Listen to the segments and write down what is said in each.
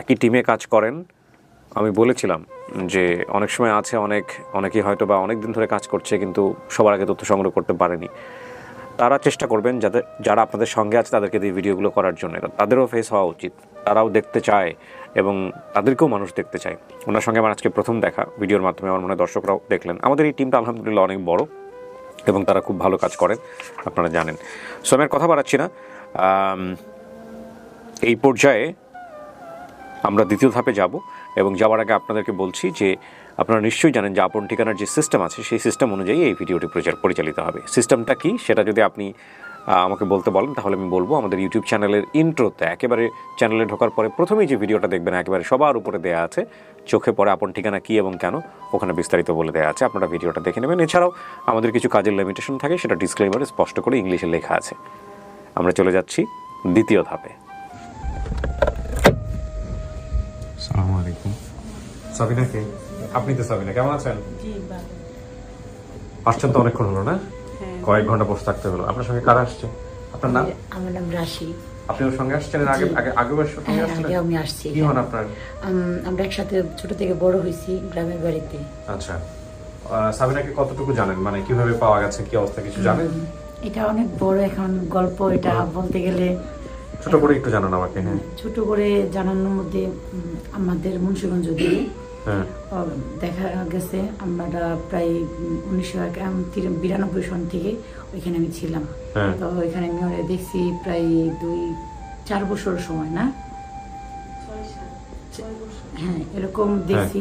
একই টিমে কাজ করেন। আমি বলেছিলাম যে অনেক সময় আছে অনেকেই হয়তো বা অনেক দিন ধরে কাজ করছে কিন্তু সবার আগে তথ্য সংগ্রহ করতে পারেনি। তারা চেষ্টা করবেন যারা আপনাদের সঙ্গে আছে তাদেরকে দিয়ে ভিডিওগুলো করার জন্য। তাদেরও ফেস হওয়া উচিত, তারাও দেখতে চায় এবং তাদেরকেও মানুষ দেখতে চায়। ওনার সঙ্গে আমার আজকে প্রথম দেখা, ভিডিওর মাধ্যমে আমার মনে হয় দর্শকরাও দেখলেন। আমাদের এই টিমটা আলহামদুলিল্লাহ অনেক বড় এবং তারা খুব ভালো কাজ করেন, আপনারা জানেন। সো আমি আর কথা বাড়াচ্ছি না। এই পর্যায়ে আমরা দ্বিতীয় ধাপে যাব এবং যাওয়ার আগে আপনাদেরকে বলছি যে আপনারা নিশ্চয়ই জানেন যে আপন ঠিকানার যে সিস্টেম আছে সেই সিস্টেম অনুযায়ী এই ভিডিওটি পরিচালিত হবে। সিস্টেমটা কি সেটা যদি আপনি আমাকে বলতে বলেন তাহলে আমি বলবো। আমাদের ইউটিউব চ্যানেলের ইন্ট্রোতে একেবারে চ্যানেলে ঢোকার পরে প্রথমেই যে ভিডিওটা দেখবেন একেবারে সবার উপরে দেওয়া আছে, চোখে পড়ে আপন ঠিকানা কী এবং কেন, ওখানে বিস্তারিত বলে দেওয়া আছে, আপনারা ভিডিওটা দেখে নেবেন। এছাড়াও আমাদের কিছু কাজের লিমিটেশন থাকে, সেটা ডিসক্লেমারে স্পষ্ট করে ইংলিশে লেখা আছে। আমরা চলে যাচ্ছি দ্বিতীয় ধাপে। আসসালামু আলাইকুম। সাবিনা কে? আপনি তো সাবিনা, কেমন আছেন? জি ভালো। আসছেন তো অনেকক্ষণ হলো না? হ্যাঁ। কয়েক ঘন্টা বসে থাকতে হলো। আপনার সঙ্গে কারা আসছে? আপনার নাম? আমার নাম রাশি। আপনি ওর সঙ্গে আসছেন? আগের বার সঙ্গে আসছিলেন? আগে আমি আসছি। কি হন আপনার? আমরা একসাথে ছোট থেকে বড় হয়েছি গ্রামের বাড়িতে। আচ্ছা, সাবিনাকে কতটুকু জানেন, মানে কিভাবে পাওয়া গেছে, কি অবস্থা কিছু জানেন? এটা অনেক বড় এখন গল্প, এটা বলতে গেলে ছোট করে একটু জানান আমাকে। হ্যাঁ, ছোট করে জানানোর মধ্যে আমাদের মুন্সিগঞ্জ দিয়ে দেখা গেছে আমরা প্রায় 1992 সন থেকে ওইখানে আমি ছিলাম। তো ওইখানে আমি ওরা দেখছি প্রায় 2-4 বছর সময় না, হ্যাঁ এরকম দেখছি।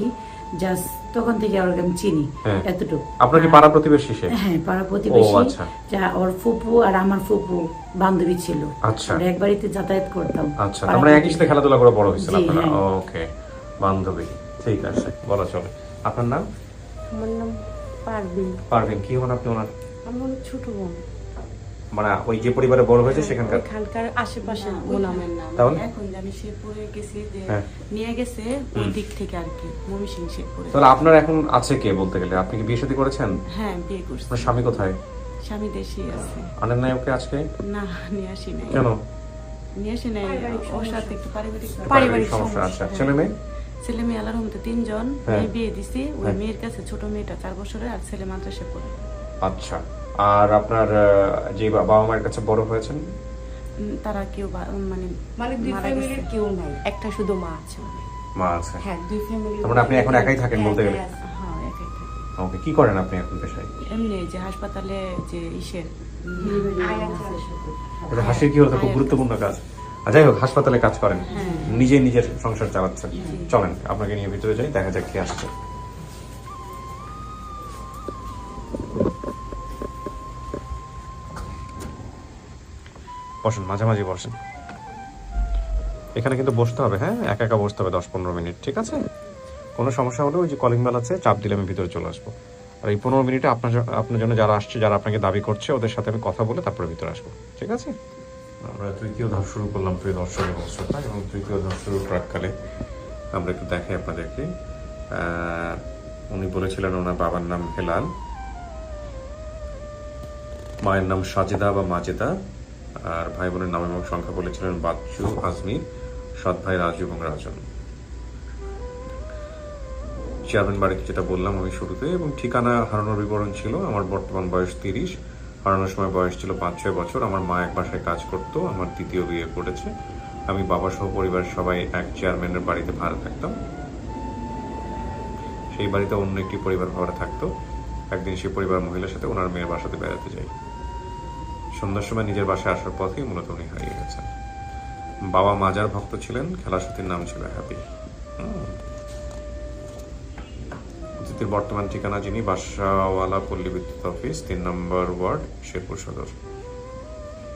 জাস্ট তখন থেকে ওর আমি চিনি এতটুকু। আপনার কি পাড়া প্রতিবেশী সে? হ্যাঁ, পাড়া প্রতিবেশী। আচ্ছা। যা ওর ফুপু আর আমার ফুপু বান্ধবী ছিল। আচ্ছা, আমরা এক বাড়িতে যাতায়াত করতাম। আচ্ছা, আমরা একই সাথে খেলাধুলা করে বড় হয়েছিলাম জি, আপনারা। হ্যাঁ। ওকে, বান্ধবী, ঠিক আছে, বলা চলে। আপনার নাম? আমার নাম পারভিন। পারভিন, কি হন আপনি ওনার? আমার ছোট বোন। মানে ওই যে পরিবারে বড় হয়েছে সেখানকার? এখানকার আশেপাশে বোন আমার নাম। তাহলে এখন আমি শেরপুরে গেছি যে নিয়ে গেছে ওই দিক থেকে আর কি, ময়মনসিংহ শেরপুরে। তাহলে আপনার এখন আছে কে বলতে গেলে? আপনি কি বিয়ে শাদী করেছেন? হ্যাঁ, বিয়ে করছি। আপনার স্বামী কোথায়? স্বামী দেশে আছে। আনেন নাই ওকে আজকে? না, নিয়ে আসি নাই। কেন? নিয়ে আসি নাই, ওর সাথে একটু পারিবারিক সমস্যা। আচ্ছা, হ্যাঁ। ছেলে মেয়ে? ছেলে মেয়ে আল্লাহর রহমতে 3 জন। আমি বিয়ে দিছি। ওই মেয়ের কাছে ছোট মেয়েটা 4 বছরের, আর ছেলে মাদ্রাসায় পড়ে। আচ্ছা, আর আপনার যে বাবা মায়ের কাছে বড় হয়েছেন তারা কেউ মানে দুই মারা ফ্যামিলির গেছে। কেউ নাই, একটা শুধু মা আছে। মা আছে? হ্যাঁ, দুই ফ্যামিলি। তার মানে আপনি এখন একাই থাকেন বলতে গেলে? হ্যাঁ, একাই থাকি। ওকে, কি করেন আপনি এখন পেশায়? এমনি যে হাসপাতালে যে ইসের এটা হাসির কি হলো, খুব গুরুত্বপূর্ণ কাজ। যাই হোক, হাসপাতালে কাজ করেন, নিজে নিজের সংসার চালাচ্ছেন। চলেন আপনাকে নিয়ে ভিতরে যাই, দেখা যাক কি আসছে। বসেন, মাঝামাঝি বসেন। এখানে কিন্তু বসতে হবে, হ্যাঁ, একা একা বসতে হবে 10-15 মিনিট, ঠিক আছে? কোনো সমস্যা হলে ওই যে কলিং বেল আছে, চাপ দিলে আমি ভিতরে চলে আসবো। আর এই 15 মিনিটে আপনার জন্য যারা আসছে, যারা আপনাকে দাবি করছে, ওদের সাথে আমি কথা বলে তারপরে ভিতরে আসবো, ঠিক আছে? আমরা তৃতীয় ধাপ শুরু করলাম প্রিয় দর্শক এবং শ্রোতা, এবং তৃতীয় ধাপ শুরু প্রাককালে আমরা একটু দেখাই আপনাদেরকে। উনি বলেছিলেন ওনার বাবার নাম হেলাল, মায়ের নাম সাজেদা বা মাজেদা, আর ভাই বোনের নাম এবং সংখ্যা বলেছিলেন বাচ্চু, আজমির, সৎ ভাই রাজু এবং রাজন। চেয়ারম্যান বাড়িতে যেটা বললাম আমি শুরুতে, এবং ঠিকানা হারানোর বিবরণ ছিল আমার বর্তমান বয়স 30, হারানোর সময় বয়স ছিল 5-6 বছর। আমার মা এক বাসায় কাজ করতো, আমার দ্বিতীয় বিয়ে করেছে। আমি বাবা সহ পরিবারের সবাই এক চেয়ারম্যানের বাড়িতে ভাড়া থাকতাম। সেই বাড়িতে অন্য একটি পরিবার ভাড়া থাকতো। একদিন সেই পরিবার মহিলার সাথে ওনার মেয়ের বাসাতে বেড়াতে যাই। সন্ধ্যার সময় নিজের বাসায় আসার পথেই মূলত উনি হারিয়ে গেছেন। বাবা মাজার ভক্ত ছিলেন, খেলার সাথীর নাম ছিল হ্যাপি। অতিথির বর্তমান ঠিকানা যিনি, বাসাওয়ালা পল্লী বিদ্যুৎ অফিস, 3 নম্বর ওয়ার্ড, শেরপুর সদর,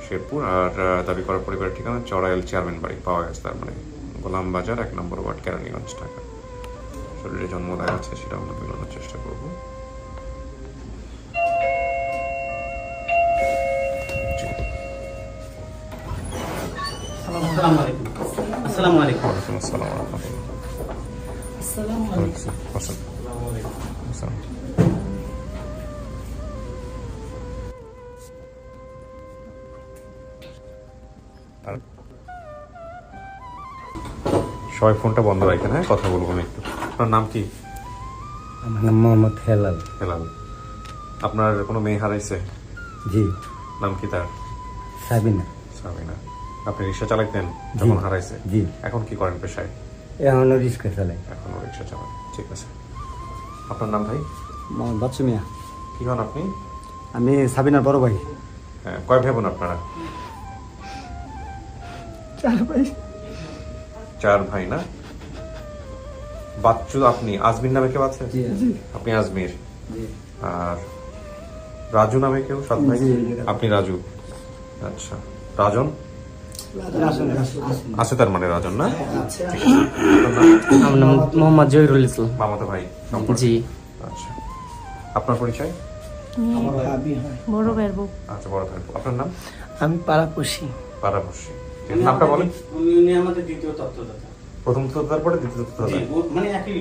শেরপুর। আর দাবি করা পরিবারের ঠিকানা চড়াইল চেয়ারম্যান বাড়ি, পাওয়া গেছে। তার মানে গোলাম বাজার, 1 নম্বর ওয়ার্ড, কেরানীগঞ্জ, ঢাকা। শরীরে জন্ম দেখা আছে, সেটা আমরা মেলানোর চেষ্টা করব। আসসালামু আলাইকুম। আসসালামু আলাইকুম। ওয়ালাইকুম আসসালাম ওয়া রাহমাতুল্লাহ। আসসালামু আলাইকুম। সবাই ফোনটা বন্ধ রাখেন, হ্যাঁ, কথা বলবো আমি একটু। আপনার নাম কি? আমার নাম মোহাম্মদ হেলাল। হেলাল। আপনার কোনো মেয়ে হারাইছে? জি। নাম কি তার? সাবিনা। সাবিনা। আপনি রিক্সা চালাইতেন যখন হারাইছে? জি। এখন কি করেন পেশায়? এখনো রিক্সা চালাই। এখনো রিক্সা চালান, ঠিক আছে। আপনার নাম ভাই? মোহাম্মদ বাচ্চু মিয়া। কি হন আপনি? আমি সাবিনার বড় ভাই। হ্যাঁ, কয় ভাই বোন আপনারা? 4 ভাই। 4 ভাই না? বাচ্চু আপনি? আজমির নামে কেউ আছে? আপনি আজমির। আর রাজু নামে কেউ? 7 ভাই। আপনি রাজু। আচ্ছা, রাজন আছে তার মানে রাজন না? আমার নাম মোহাম্মদ জহিরুল ইসলাম। মামাতো ভাই সম্পর্কে? জি। আচ্ছা, আপনার পরিচয়? বড় ভাইয়ের বউ। আচ্ছা, বড় ভাই। আপনার নাম? আমি পাড়াপড়শি। পারাবর্ষী। নামটা বলেন। উনি আমাদের দ্বিতীয় তত্ত্বদাতা। প্রথম তথ্যদাতার পরে দ্বিতীয় তথ্যদাতা। জি, মানে একই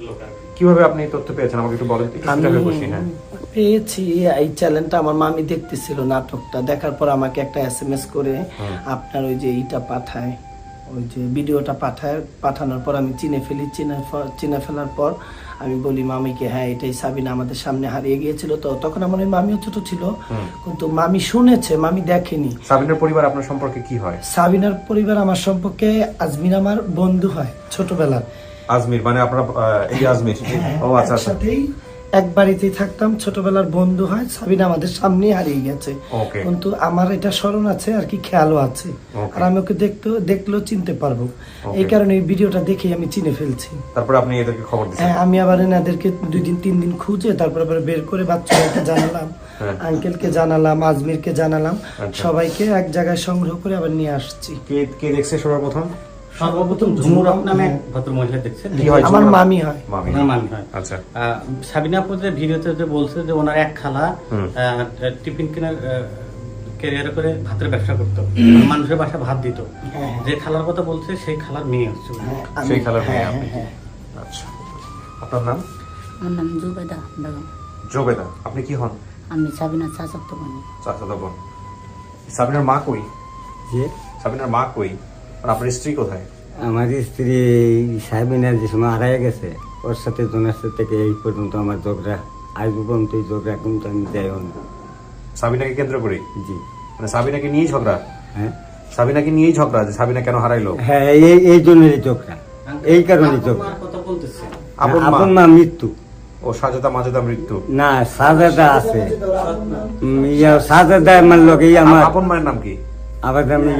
লোক আর কি। কিভাবে আপনি এই তথ্য পেয়েছেন আমাকে একটু বলেন। আমি বসি। হ্যাঁ, পেয়েছি এই চ্যানেলটা, আমার মামি দেখতেছিল নাটকটা, দেখার পর আমাকে একটা SMS করে আপনার ওই যে এইটা পাঠায়, ওই যে ভিডিওটা পাঠানোর পর আমি চিনে ফেলার পর আমি বলি মামিকে, হ্যাঁ এটাই সাবিনা আমাদের সামনে হারিয়ে গিয়েছিল। তো তখন আমার ওই মামিও ছোট ছিল, কিন্তু মামি শুনেছে, মামি দেখেনি। সাবিনার পরিবার আপনার সম্পর্কে কি হয়? সাবিনার পরিবার আমার সম্পর্কে, আজমির আমার বন্ধু হয় ছোটবেলার। আজমির মানে আপনার এই আজমির? ও আচ্ছা আচ্ছা। একসাথেই এক বাড়িতেই থাকতাম, ছোটবেলার বন্ধু হয়। সাবিনা আমাদের সামনেই হারিয়ে গেছে, ওকে। কিন্তু আমার এটা স্মরণ আছে আর কি, খেয়ালও আছে। ওকে। আর আমি ওকে দেখলেও চিনতে পারবো, এই কারণে এই ভিডিওটা দেখে আমি চিনে ফেলছি। তারপরে আপনি এদেরকে খবর দিয়েছেন? হ্যাঁ, আমি আবার এনাদেরকে 2 দিন 3 দিন খুঁজে তারপরে আবার বের করে বাচ্চাদেরকে জানালাম, আঙ্কেলকে জানালাম, আজমিরকে জানালাম, সবাইকে এক জায়গায় সংগ্রহ করে আবার নিয়ে আসছি। কে দেখছে সর্বপ্রথম? সর্বপ্রথম ঝুমুর নামে এক ভদ্র মহিলা দেখছে। কি হয়? আমার মামি হয়। মামি। ওনার মামি হয়। আচ্ছা। সাবিনা আপু যে ভিডিওতে যে বলছে যে ওনার এক খালা টিফিন কেনার ক্যারিয়ার করে ভাতের ব্যবসা করতো, মানুষের বাসা ভাত দিত। যে খালার কথা বলছে সেই খালার মেয়ে হচ্ছে উনি। সেই খেলার মেয়ে আপনি? আচ্ছা, আপনার নাম? আমার নাম জুবেদা বেগম। জোবেদা। আপনি কি হন? আমি সাবিনা চাচাত বোন। চাচাতো বোন। সাবিনার মা কই? জি। সাবিনার মা কই? আর আপনার স্ত্রী কোথায়? আমার স্ত্রী সাবিনার যে সময় হারাই গেছে, ওর সাথে জনের থেকে এই পর্যন্ত আমার ঝগড়া, আজ পর্যন্ত এই ঝগড়া কিন্তু আমি যাইও না। সাবিনাকে কেন্দ্র করে? জি। মানে সাবিনাকে নিয়েই ঝগড়া? হ্যাঁ, সাবিনাকে নিয়েই ঝগড়া, যে সাবিনা কেন হারাইলো? হ্যাঁ, এই জন্যই ঝগড়া, এই কারণে ঝগড়া। আপনার কথা বলতেছে। আপন মা মৃত্যু। ও সাজেদা মাজেদা মৃত্যু? না, সাজাদা আছে। সাজাদা আমার লোক, এই আমার আপন মায়ের নাম কি? আবার আমি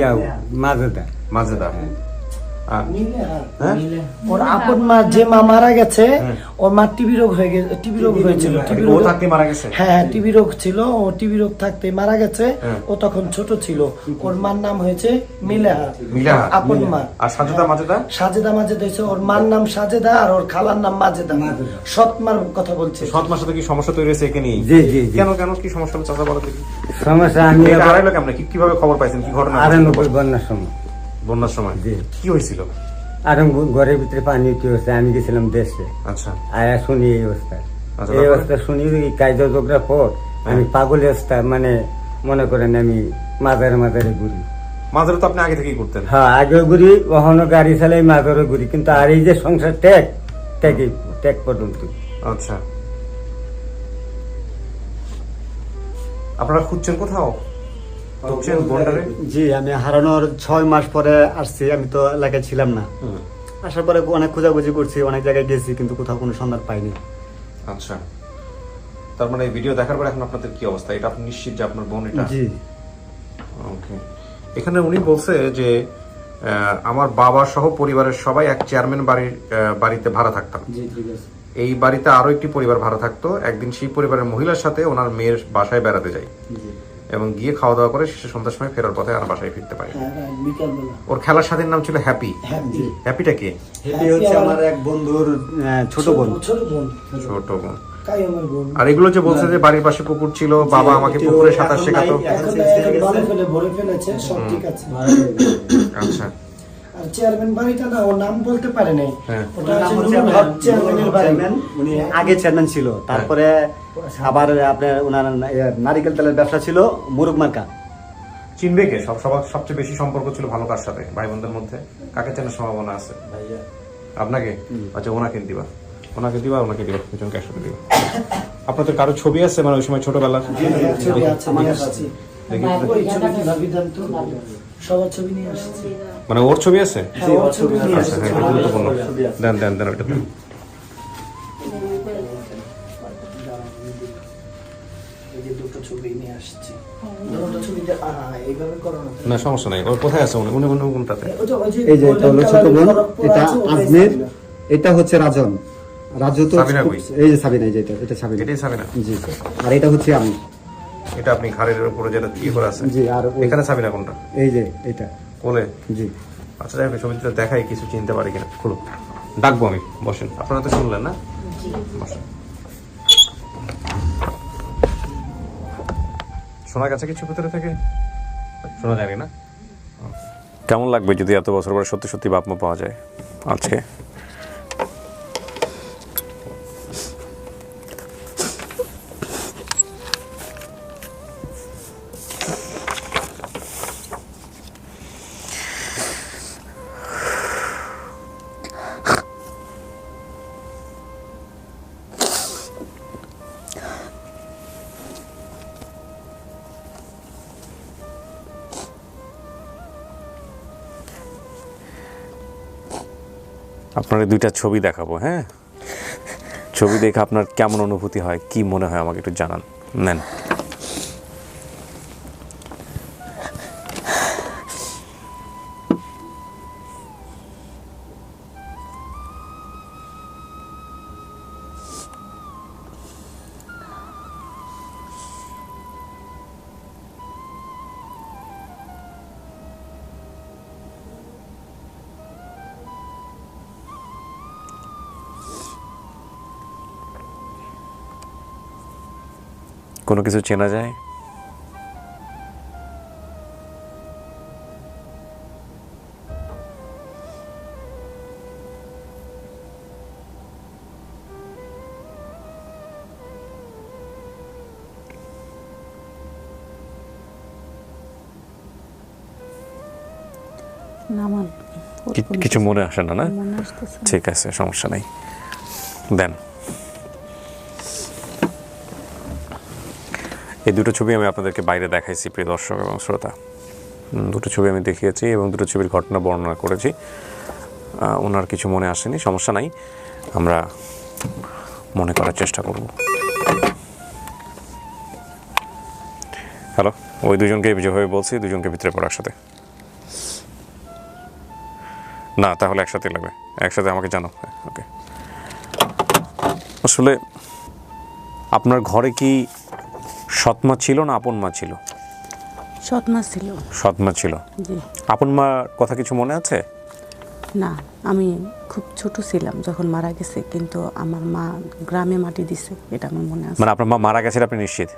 মাজেদা। মাজেদা। হ্যাঁ? ওর আপন মা যে মা মারা গেছে, ওর মা টিবি রোগ হয়েছিল। ও থাকতে মারা গেছে? হ্যাঁ, টিবি রোগ ছিল, ও টিবি রোগ থাকতে মারা গেছে। ও তখন ছোট ছিল। ওর মার নাম হয়েছে মিলাহা, আপন মা। আর সাজেদা মাজেদা? সাজেদা মাজেদা হয়েছে, ওর মার নাম সাজেদা আর ওর খালার নাম মাজেদা। সৎ মার কথা বলছে। সৎ মার সাথে কি সমস্যা তৈরি হয়েছে একে নিয়ে? জি জি জি। কেন কি সমস্যা হলো চাচা বলো দেখি? সমস্যা আমি এটা হারাইলো কেমন? কিভাবে খবর পাইছেন? কি ঘটনা? 98 বন্যার সময়। বন্যার সময়? জি। কি হয়েছিল? আর ঘরের ভিতরে পানি উঠে হচ্ছে, আমি গেছিলাম দেশে। আচ্ছা। আয়া শুনি এই অবস্থা, আচ্ছা, এই অবস্থা শুনি কায়দা ঝগড়া পর আমি পাগলের অবস্থা, মানে মনে করেন আমি মাজারে ঘুরি। মাঝে তো আপনি আগে থেকেই করতেন? হ্যাঁ, আগে ঘুরি, কখনো গাড়ি চালাই, মাজারে ঘুরি, কিন্তু আর এই যে সংসার ত্যাগ পর্যন্ত। আচ্ছা, আপনারা খুঁজছেন কোথাও? জি, আমি হারানোর 6 মাস পরে আসছি। আমি তো এলাকায় ছিলাম না। আসার পরে অনেক খোঁজাখুঁজি করছি, অনেক জায়গায় গেছি, কিন্তু কোথাও কোনো সন্ধান পাইনি। আচ্ছা, তার মানে এই ভিডিও দেখার পর এখন আপনাদের কি অবস্থা? এটা আপনি নিশ্চিত যে আপনার বোন এটা? জি। ওকে। এখানে উনি বলছে যে আমার বাবা সহ পরিবারের সবাই এক চেয়ারম্যান বাড়িতে ভাড়া থাকতাম। জি, ঠিক আছে। এই বাড়িতে আরো একটি পরিবার ভাড়া থাকতো। একদিন সেই পরিবারের মহিলার সাথে ওনার মেয়ের বাসায় বেড়াতে যাই এবং গিয়ে খাওয়া দাওয়া করে শেষে সন্ধ্যার সময় ফেরার পথে আর বাসায় ফিরতে পারি। ওর খেলার সাথীর নাম ছিল হ্যাপি। হ্যাপিটা কে? হ্যাপি হচ্ছে আমার এক বন্ধুর ছোট বোন। ছোট বোন। আর এগুলো যে বলছে যে বাড়ির পাশে পুকুর ছিল, বাবা আমাকে পুকুরে সাঁতার শেখাতো। আচ্ছা। আর চেয়ারম্যান বাড়িটা না, ওর নাম বলতে পারে নাই। ওটা চেয়ারম্যানের বাড়ি। উনি আগে চেয়ারম্যান ছিল, তারপরে আবার আপনার ওনার নারিকেল তেলের ব্যবসা ছিল, মুরগ মার্কা। চিনবে কে? সবচেয়ে বেশি সম্পর্ক ছিল ভালো কার সাথে ভাই বোনদের মধ্যে? কাকে চেনার সম্ভাবনা আছে? আপনাকে? আচ্ছা, ওনাকে দিবা, ওনাকে দিবা, দুজনকে একসাথে দিবা। আপনাদের কারো ছবি আছে মানে ওই সময় ছোটবেলার? ছবি আছে, নিয়ে আসছি। ওই ছবিটি ভাবি দেন তো, সবার ছবি নিয়ে আসছি। মানে ওর ছবি আছে? হ্যাঁ, ওর ছবি নিয়ে আচ্ছা, আসছি। হ্যাঁ, এটা গুরুত্বপূর্ণ। দেন ওইটা দেন। এই যে দুটো ছবি নিয়ে আসছি। দুটো ছবিটা এইভাবে করো না। না সমস্যা নাই। ওর কোথায় আছে? উনি কোনটাতে? এই যে এটা হলো ছোট বোন, এটা আজমের, এটা হচ্ছে রাজন। রাজু তো সাবিনা কই? এই যে সাবিনা, এই যে এটা সাবিনা। এটাই সাবিনা? জি। আর এটা হচ্ছে আমি। এটা আপনি ঘাড়ের উপরে যেটা ইয়ে করে আছে? জি। আর এখানে সাবিনা কোনটা? এই যে এটা কোলে? জি। আচ্ছা, যাই হোক, ছবিটা দেখাই কিছু চিনতে পারি কিনা। খুলো, ডাকবো আমি। বসেন, আপনারা তো শুনলেন না? বসেন। শোনা গেছে কিছু ভিতরে থেকে? শোনা যায়নি না? কেমন লাগবে যদি এত বছর পরে সত্যি সত্যি বাপ মা পাওয়া যায় আজকে? আপনার দুইটা ছবি দেখাবো, হ্যাঁ? ছবি দেখে আপনার কেমন অনুভূতি হয়, কি মনে হয় আমাকে একটু জানান। নেন। কোনো কিছু চেনা যায়? না, আমার কিছু মনে আসে না? না, মনে আসতেছে না। ঠিক আছে, সমস্যা নাই। দেন। এই দুটো ছবি আমি আপনাদেরকে বাইরে দেখাইছি, প্রিয় দর্শক এবং শ্রোতা। দুটো ছবি আমি দেখিয়েছি এবং দুটো ছবির ঘটনা বর্ণনা করেছি। ওনার কিছু মনে আসেনি, সমস্যা নাই, আমরা মনে করার চেষ্টা করব। হ্যালো, ওই দুজনকে যেভাবে বলছি, দুজনকে ভিতরে পড়ার সাথে না, তাহলে একসাথে লাগবে, একসাথে আমাকে জানো। ওকে। আসলে আপনার ঘরে কি সৎ মা ছিল না আপন মা ছিল? সৎ মা ছিল। সৎ মা ছিল। জি। আপন মার কথা কিছু মনে আছে? না, আমি খুব ছোট ছিলাম যখন মারা গেছে, কিন্তু আমার মা গ্রামে মাটি দিছে, এটা আমার মনে আছে। মানে আপনার মা মারা গেছে আপনি নিশ্চিত?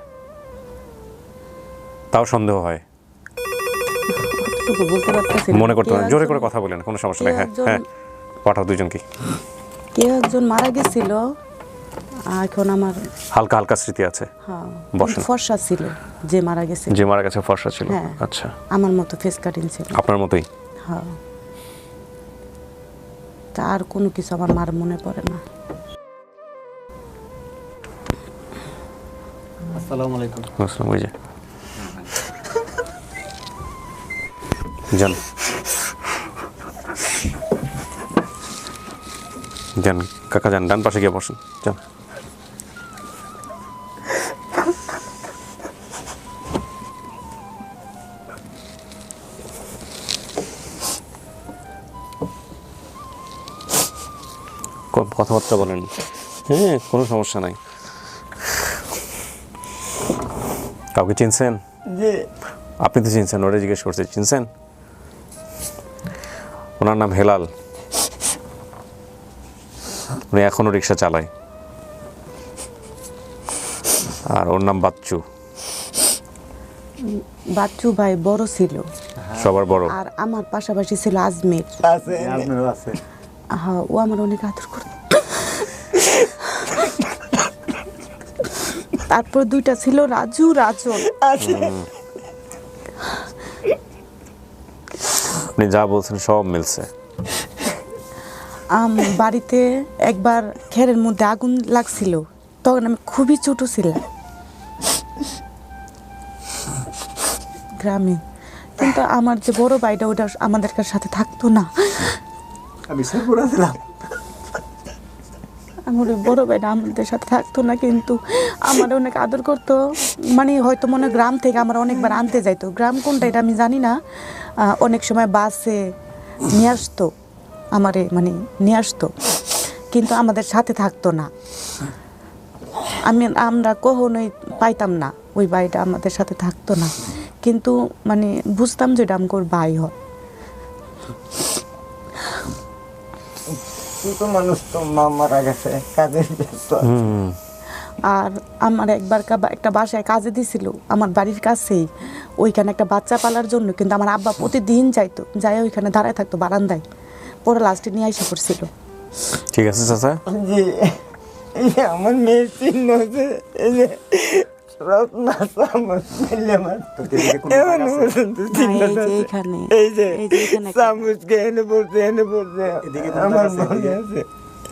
তাও সন্দেহ হয়? অতটুকু বলতে পারতেছি না। মনে করতে কেউ পারেন, জোরে একজন- করে কথা বলেন, কোনো সমস্যা নেই। কেউ হ্যাঁ একজন- হ্যাঁ, পাঠাও দুজনকে। কেউ একজন মারা গেছিল, এখন আমার হালকা হালকা স্মৃতি আছে। হ্যাঁ, বসেন। ফর্সা ছিল যে মারা গেছে। যে মারা গেছে ফর্সা ছিল? হ্যাঁ। আচ্ছা, আমার মতো ফেস কাটিং ছিল। আপনার মতোই? হ্যাঁ। তা আর কোনো কিছু আমার মার মনে পড়ে না। আসসালামু আলাইকুম। আসসালাম। ওই যে যান যান কাকা, যান ডান পাশে গিয়ে বসেন, যান। কথাবার্তা বলেন, হ্যাঁ, কোনো সমস্যা নাই। কাউকে চিনছেন? আপনি তো চিনছেন, ওরা জিজ্ঞেস করছে চিনছেন? ওনার নাম হেলাল, উনি এখনো রিক্সা চালায়। আর ওর নাম বাচ্চু। বাচ্চু ভাই বড় ছিল, সবার বড়। আর আমার পাশাপাশি ছিল আজমের। আজমেরও আছে। হ্যাঁ, ও আমার অনেক আদর করত। তারপর দুইটা ছিল রাজু, রাজন। আপনি যা বলছেন সব মিলছে। বাড়িতে একবার খেরের মধ্যে আগুন লাগছিল, তখন আমি খুবই ছোট ছিলাম গ্রামে। কিন্তু আমার যে বড় ভাইটা ওটা আমাদের সাথে থাকতো না। আমি শেরপুরে ছিলাম। আমার ওই বড় ভাইটা আমাদের সাথে থাকতো না, কিন্তু আমার অনেক আদর করতো। মানে হয়তো মনে হয় গ্রাম থেকে আমার অনেকবার আনতে যাইতো, গ্রাম কোনটা এটা আমি জানি না। অনেক সময় বাসে নিয়ে আসতো আমারে, মানে নিয়ে আসতো, কিন্তু আমাদের সাথে থাকতো না। আমরা কখনোই পাইতাম না ওই ভাইটা আমাদের সাথে থাকতো না, কিন্তু মানে বুঝতাম যে এটা আমার ভাই হয়। মানুষ তো মা মারা গেছে, কাজের ব্যস্ত। আর আমার একবার একটা বাসায় কাজে দিছিল আমার বাড়ির কাছেই, ওইখানে একটা বাচ্চা পালার জন্য, কিন্তু আমার আব্বা প্রতিদিন যাইতো, যাই ওইখানে দাঁড়ায় থাকতো বারান্দায়, পরে লাস্টে নিয়ে আইসা পড়ছিল। ঠিক আছে চাচা, জি, এই যে আমার মেয়ের চিহ্ন আছে, এই যে রত্না চামচ ফেলে মারতো। এমন পর্যন্ত চিহ্ন এই যে আছে। এইখানে, এই যে এই যে এখানে একটা- চামচকে এনে পড়ছে, এনে পড়ছে। এদিকে কোনো আমার দাগ আছে? মনে আছে।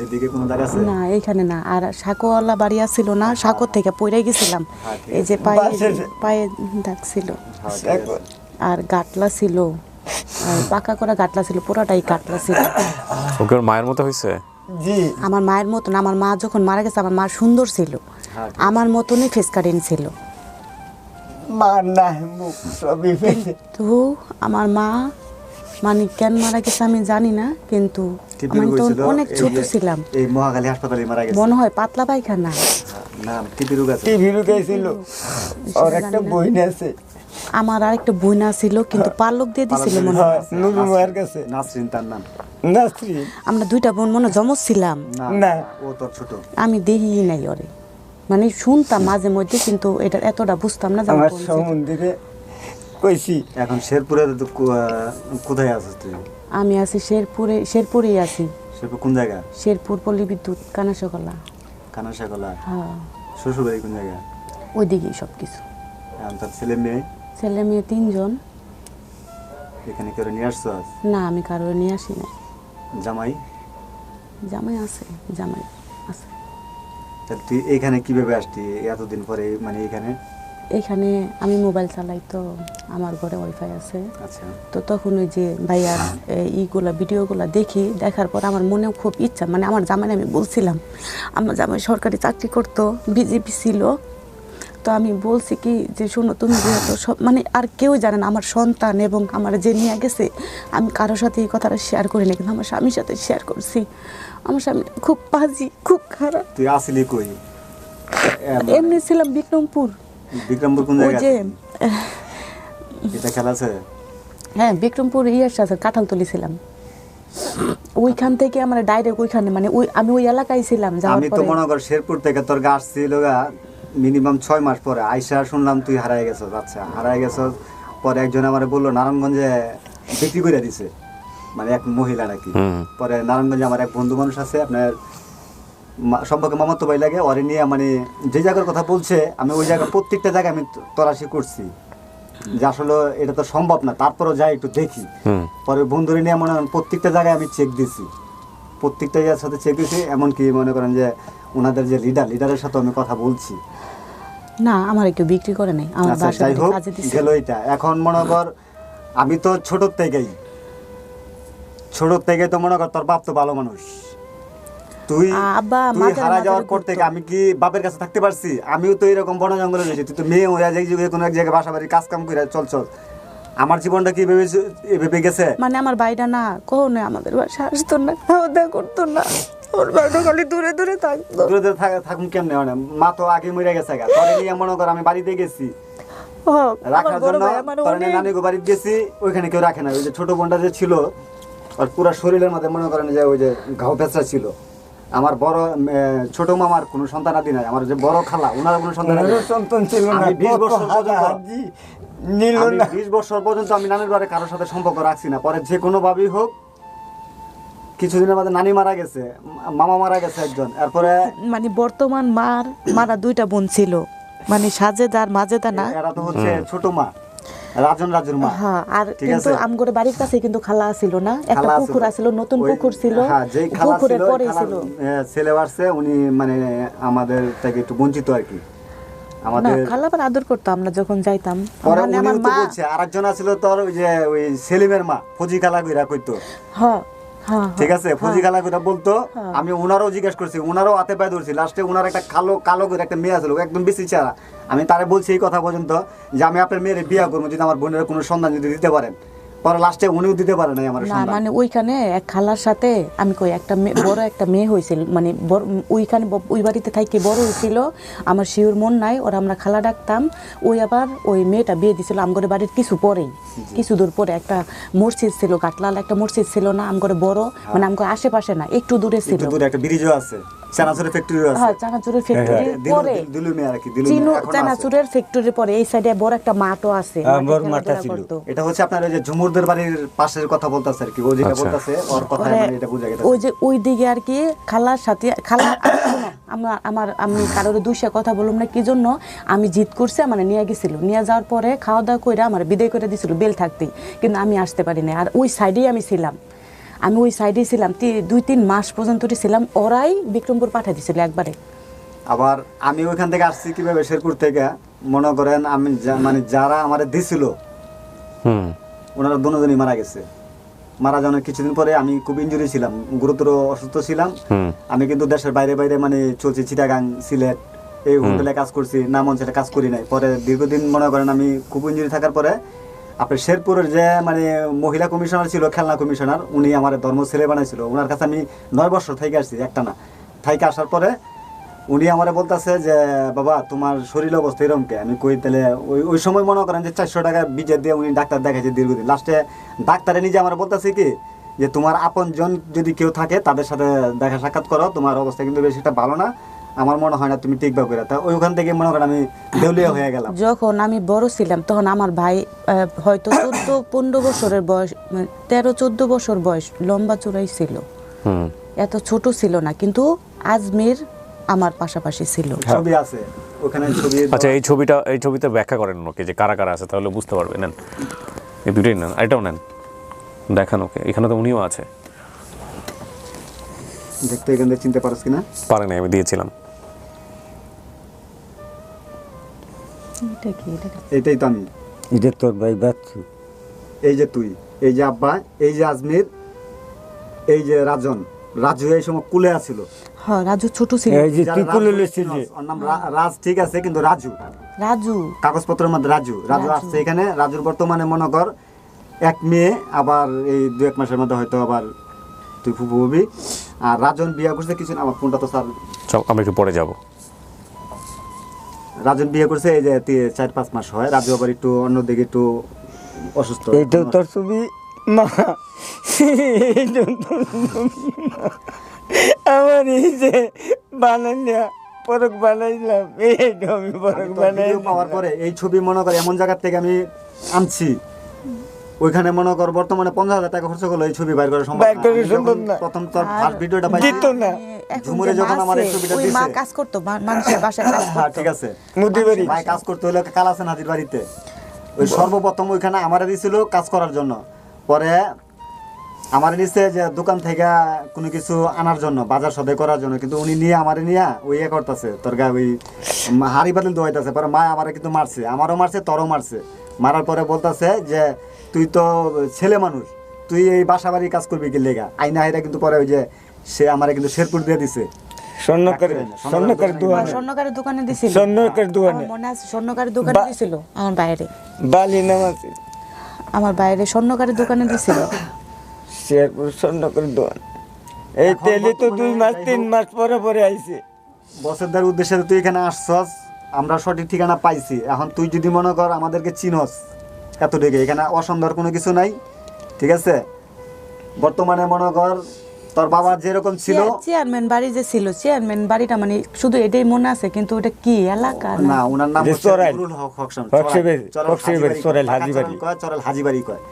এদিকে কোনো দাগ আছে? না এইখানে না। আর সাঁকোওয়ালা বাড়ি আসছিল না, সাঁকোর থেকে পড়ে গেছিলাম, এই যে পায়ে দাগ ছিল, দেখো, আর গাটলা ছিল, আর পাকা করা গাটলা ছিল, পুরোটাই গাটলা ছিল। ওকে ওর মায়ের মতো হয়েছে? জি, আমার মায়ের মতন, আমার মা যখন মারা গেছে আমার মা সুন্দর ছিল, আমার মতনই ফেস কাটিং ছিল। মার না মুখ সবই ফেলে। তো আমার মা মানে কেন মারা গেছে আমি জানি না, কিন্তু টিপি আমি রোগ তো হয়েছিল, অনেক এই ছোট যে ছিলাম, এই মহাখালী হাসপাতালে মারা গেছে। মনে হয় পাতলা পায়খানা। না, টিপি রোগ আছে। টিভি ঢুকেছিল, ওর একটা বইন আছে, আমার আরেকটা বইনা ছিল, কিন্তু পালক দিয়ে দিছিল মনে হয়। নুরু মায়ের কাছে। নাসরিন তার নাম। নাসরিন আমরা দুইটা বোন মনে হয় জমজ ছিলাম, না, ও তোর ছোট। আমি দেখি নাই ওরে, মানে শুনতাম মাঝে মধ্যে, কিন্তু এটা এতটা বুঝতাম না যে আমার আমার বোন ছিল। সমন্দিরে কইছি। এখন শেরপুরে তো কোথায় আছিস তুই? আমি আছি শেরপুরেই আছি, শেরপুর কোন জায়গা? শেরপুর পল্লী বিদ্যুৎ কানাশকলা। কানাশাকলা। হ্যাঁ, শ্বশুর বাড়ি কোন জায়গা? ওইদিকেই সব কিছু। এখন তার ছেলে মেয়ে ছেলে মেয়ে 3 জন। এখানে কেউ নিয়ে আসছো? না, আমি কারো নিয়ে আসি না। জামাই? জামাই আছে, জামাই আছে। তা তুই এখানে কিভাবে আসতি এতদিন পরে, মানে এখানে? এখানে আমি মোবাইল চালাই, তো আমার ঘরে ওয়াইফাই আছে, আচ্ছা, তো তখন ওই যে ভাইয়ার ইগুলা ভিডিওগুলা দেখি, দেখার পর আমার মনেও খুব ইচ্ছা, মানে আমার জামাই আমি বলছিলাম, আমার জামাই সরকারি চাকরি করতো, বিজেপি ছিল, তো আমি বলছি কি যে শোনো তুমি যেহেতু সব মানে আর কেউ জানে না আমার সন্তান এবং আমার যে নিয়ে গেছে, আমি কারোর সাথে এই কথাটা শেয়ার করি না, কিন্তু আমার স্বামীর সাথে শেয়ার করছি। আমার স্বামী খুব বাজি, খুব খারাপ। তুই আসলি কই? এমনি ছিলাম বিক্রমপুর, বিক্রমপুর কোন ওই জায়গা? যে এটা খেলা আছে? হ্যাঁ বিক্রমপুর আছে, কাঁঠালতলি ছিলাম। ওইখান থেকে আমার ডাইরেক্ট ওইখানে, মানে আমি ওই এলাকায় ছিলাম। যাওয়ার আমি তো পরে মনে কর শেরপুর থেকে তোর গাছ ছিল মিনিমাম 6 মাস পরে আইসা শুনলাম তুই হারাই গেছস। আচ্ছা, হারাই গেছস পরে একজন আমারে বললো নারায়ণগঞ্জে বিক্রি করে দিছে, মানে এক মহিলা নাকি। পরে নারায়ণগঞ্জে আমার এক বন্ধু মানুষ আছে, আপনার সম্পর্কে মামাতো ভাই লাগে, ওরে নিয়ে মানে যে জায়গার কথা বলছে আমি ওই জায়গার প্রত্যেকটা জায়গায় আমি তল্লাশি করছি যে আসলে এটা তো সম্ভব না, তারপরও যাই একটু দেখি। পরে বন্ধুরে নিয়ে মনে করেন প্রত্যেকটা জায়গায় আমি চেক দিছি, প্রত্যেকটা জায়গার সাথে চেক দিছি, এমনকি মনে করেন যে ওনাদের যে লিডারের সাথে আমি কথা বলছি। না আমার কেউ বিক্রি করে নাই, আমার আচ্ছা, বাসায় যাই হোক কাজে দিছে। গেল এটা। এখন মনে কর আমি তো ছোট থেকেই তো মনে কর তোর বাপ তো ভালো মানুষ, তুই আব্বা তুই মাঝে হারা মাঝে যাওয়ার পর ঘুরতো। থেকে আমি কি বাপের কাছে থাকতে পারছি? আমিও তো এরকম বন জঙ্গলে রয়েছি, তুই তো মেয়ে হয়ে যাই কোনো এক জায়গায় বাসা বাড়ি কাজ কাম করে চল। আমার জীবনটা কি ভেবে গেছে? মানে আমার বাইরা না কখনো আমাদের বাসায় আসতো না, খাওয়া দাওয়া করতো না, ওর বাইরে খালি দূরে দূরে থাকতো। দূরে দূরে থাকুন কেমনে? মানে মা তো আগে মরে গেছে গা, তোরে নিয়ে মনে কর আমি বাড়িতে গেছি আমার রাখার বড় জন্য, ভাই আমার তোর অনেক নানি গো বাড়িতে গেছি, ওইখানে কেউ রাখে না। ওই যে ছোট বোনটা যে ছিল আর পুরো শরীরের মধ্যে মনে করেন যে ওই যে ঘাও পেঁচড়া ছিল। আমার বড় ছোট মামার কোনো সন্তান আদি নাই, আমার যে বড় খালা ওনার কোনো সন্তান আদি নাই। সন্তান ছিল না, আমি 20 বছর পর্যন্ত নিল আমি না। 20 বছর পর্যন্ত আমি নানির বাড়ি কারোর সাথে সম্পর্ক রাখছি না। পরে যে কোনো ভাবেই হোক কিছুদিনের মধ্যে নানি মারা গেছে, মামা মারা গেছে একজন, এরপরে মানে বর্তমান মারা 2টা বোন ছিল, মানে সাজেদা আর মাজেদা না। এরা তো হচ্ছে ছোট মা। রাজুর মা। হ্যাঁ, আর ঠিক কিন্তু আছে। আমগরে বাড়ির কাছে কিন্তু খালা ছিল না, একটা খালা পুকুর ছিল। আছিল, নতুন ওই- পুকুর ছিল, হ্যাঁ, যেই খালা পুকুরের ছিল, পরেই খালার, ছিল। ছেলে আসছে, উনি মানে আমাদের থেকে একটু বঞ্চিত আর কি। না, আমাদের খালা আবার আদর করতো আমরা যখন যাইতাম। পরে মানে উনিও আমার তো মা, বলছে, আরেকজন আছিল তোর ওই যে ওই সেলিমের মা, ফজি খালা কইরা কইতো। হ্যাঁ হ্যাঁ ঠিক আছে, ফজি খালা কইরা বলতো। আমি ওনারও জিজ্ঞেস করছি, ওনারও হাতে পায়ে ধরছি। লাস্টে ওনার একটা কালো করে একটা মেয়ে আছিল, ও একদম বেশি চেহারা। আমি তারে বলছি এই কথা পর্যন্ত যে আমি আপনার মেয়ের বিয়ে করবো যদি আমার বোনের কোনো সন্ধান যদি দিতে পারেন। পরে লাস্টে উনিও দিতে পারে নাই আমার না সন্ধান। মানে ওইখানে এক খালার সাথে আমি কই একটা বড় একটা মেয়ে হয়েছিল, মানে ওইখানে ওই বাড়িতে থাকি বড় হয়েছিল। আমার শিওর মন নাই, ওরা আমরা খালা ডাকতাম। ওই আবার ওই মেয়েটা বিয়ে দিছিল আমগরে বাড়ির কিছু পরেই, কিছু দূর পরে একটা মসজিদ ছিল, কাটলাল একটা মসজিদ ছিল না আমগরে বড়, মানে আমগরে আশেপাশে না, একটু দূরে ছিল। একটু দূরে একটা ব্রিজও আছে, চানাচুরের ফ্যাক্টরিও আছে। হ্যাঁ, চানাচুরের ফ্যাক্টরি পরে, দিলু মেয়ে আর কি, দিলু চিনু মেয়ে এখনো আছে। চানাচুরের ফ্যাক্টরি পরে এই সাইডে বড় একটা মাঠও আছে, মাঠে বড় খেলাধুলা মাঠটা ছিল। করতো। এটা হচ্ছে আপনার ওই যে ঝুমুরদের বাড়ির পাশের কথা বলতাছে আর কি, ও যেটা আচ্ছা। বলতাছে ওর কথা ওরে, মানে এটা বুঝা গেছে। ওই যে ওই দিকে আর কি খালার সাথে খালা আমি কারোর দুইশা কথা বললাম না কি জন্য, আমি জিদ করছি, আমার নিয়ে গেছিল, নিয়ে যাওয়ার পরে খাওয়া দাওয়া করে আমার বিদায় করে দিছিল বেল থাকতেই, কিন্তু আমি আসতে পারি না। আর ওই সাইডেই আমি ছিলাম, আমি ওই সাইডেই ছিলাম 2-3 মাস পর্যন্ত ছিলাম। ওরাই বিক্রমপুর পাঠিয়ে দিছিল একবারে। আবার আমি ওইখান থেকে আসছি কিভাবে, শেরপুর থেকে। মনে করেন আমি মানে যারা আমারে দিছিল হুম ওনারা দুজনই মারা গেছে। মারা যাওয়ার কিছুদিন পরে আমি খুব ইনজুরি ছিলাম, গুরুতর অসুস্থ ছিলাম। আমি কিন্তু দেশের বাইরে বাইরে মানে চলছি, চিটাগাং, সিলেট, এই হোটেলে কাজ করছি, না মন সেটা কাজ করি নাই। পরে দীর্ঘদিন মনে করেন আমি খুব ইনজুরি থাকার পরে আপনার শেরপুরের যে মানে মহিলা কমিশনার ছিল, খেলনা কমিশনার, উনি আমার ধর্ম ছেলে বানাইছিল। ওনার কাছে আমি 9 বছর থেকে আসছি, একটা না। থাইকে আসার পরে উনি আমারে বলতেছে যে বাবা তোমার শরীর অবস্থা এরকম কে। আমি কই তাহলে ওই সময় মনে করেন যে 400 টাকা বিজে দিয়ে উনি ডাক্তার দেখাইছে দীর্ঘদিন। লাস্টে ডাক্তারে নিজে আমার বলতেছে কি যে তোমার আপনজন যদি কেউ থাকে তাদের সাথে দেখা সাক্ষাৎ করো, তোমার অবস্থা কিন্তু বেশি একটা ভালো না, আমার মনে হয় না তুমি ঠিকভাবে করে। তা ওইখান থেকে মনে করেন আমি দেউলিয়া হয়ে গেলাম। যখন আমি বড় ছিলাম তখন আমার ভাই হয়তো 14-15 বছরের বয়স, 13-14 বছর বয়স, লম্বা চূড়াই ছিল, এত ছোট ছিল না, কিন্তু আজমির আমার পাশাপাশি ছিল। ছবি আছে ওখানে, ছবি। আচ্ছা, এই ছবিতে ব্যাখ্যা করেন ওকে যে কারা কারা আছে, তাহলে বুঝতে পারবেন। নেন এই দুটোই নেন, এটাও নেন, দেখান ওকে। এখানে তো উনিও আছে, দেখতে এখান থেকে চিনতে পারছ কিনা? পারে না, আমি দিয়েছিলাম। এটা কি? এটাই তো আমি। এটা তোর ভাই বাচ্চু, এই যে তুই, এই যে আব্বা, এই যে আজমির, এই যে রাজু এই সময় কুলে আছিল। হ্যাঁ, রাজু ছোট ছিল। এই যে যারা তুই রাজু কোলে বলে লেছিস চিনস, ওর নাম রাজ, ঠিক আছে, কিন্তু রাজু রাজু কাগজপত্রের মধ্যে রাজু আসছে এখানে। রাজুর বর্তমানে মনে কর এক মেয়ে, আবার এই 2-1 মাসের মধ্যে হয়তো আবার তুই ফুফু হবি। আর রাজন বিয়ে করছে কিছু, আমার ফোনটা তো স্যার, চল আমরা একটু পরে যাব। রাজন বিয়ে করছে এই যে 4-5 মাস হয়। রাজু আবার একটু অন্যদিকে একটু অসুস্থ। এইটা তোর ছবি মা, এইটা তোর ছবি মা। আমার এই যে বানাইলা পরক বানাইলাম, এইটা আমি পরক আমি তো ভিডিও পাওয়ার বানাইলাম। পরে এই ছবি মনে কর এমন জায়গা থেকে আমি আনছি, ওইখানে মনে কর বর্তমানে 50,000 টাকা খরচ করলো এই ছবি বাইর করা সম্ভব বাইর করা না। আমি সম্ভব যখন না। প্রথম তোর ফার্স্ট ভিডিওটা পাইছি, দিত না। এখন ঝুমুরে যে যখন মা আমার এই আছে, ছবিটা ওই মা দিছে, কাজ করতো, মানুষের বাসায় কাজ হ্যাঁ করতো। ঠিক আছে, মুদি বাড়ি ভাই কাজ করতে হলে কালাসেন হাজির বাড়িতে ওই সর্বপ্রথম ওইখানে আমারে দিছিল কাজ করার জন্য। পরে আমার নিচে যে দোকান থেকে কোনো কিছু আনার জন্য, বাজার সদাই করার জন্য, কিন্তু উনি নিয়ে আমারে নিয়ে ওই ইয়ে করতেছে, তোর গা ওই হাড়ি বাতিল দোয়াইতেছে। পরে মা আমারে কিন্তু মারছে, আমারও মারছে, তোরও মারছে। মারার পরে বলতেছে যে তুই তো ছেলে মানুষ, তুই এই বাসা বাড়ি কাজ করবি কি লেগা আইনা হাইরা। কিন্তু পরে ওই যে সে আমারে কিন্তু শেরপুর দিয়ে দিছে। স্বর্ণকারের দোকানে, স্বর্ণকারের দোকানে দিছিল, স্বর্ণকারের দোকানে আমার মনে আছে, স্বর্ণকারের দোকানে দিছিল আমার বাইরে, বালি নাম আছে আমার বাইরে স্বর্ণকারের দোকানে দিছিল। শেরপুর স্বর্ণকারের দোকান। এই এখন তেলে তো বর্তমানে 2 মাস যাই 3 হোক, মাস পরে পরে আইছে। বছরদার উদ্দেশ্যে তুই এখানে আসছস, আমরা সঠিক ঠিকানা পাইছি। এখন তুই যদি মনে কর আমাদেরকে চিনস এতটুকু, এখানে অসুন্দর কোনো কিছু নাই, ঠিক আছে। বর্তমানে মনে কর তোর বাবা যেরকম ছিল, চেয়ারম্যান বাড়ি যে ছিল, চেয়ারম্যান বাড়িটা মানে শুধু এটাই মনে আছে, কিন্তু ওটা কি এলাকা না ওনার নাম যে হচ্ছে চরাইল। নুরুল হক হকসাম, চরাইল হাজিবাড়ি। চরাইল হাজিবাড়ি কয়।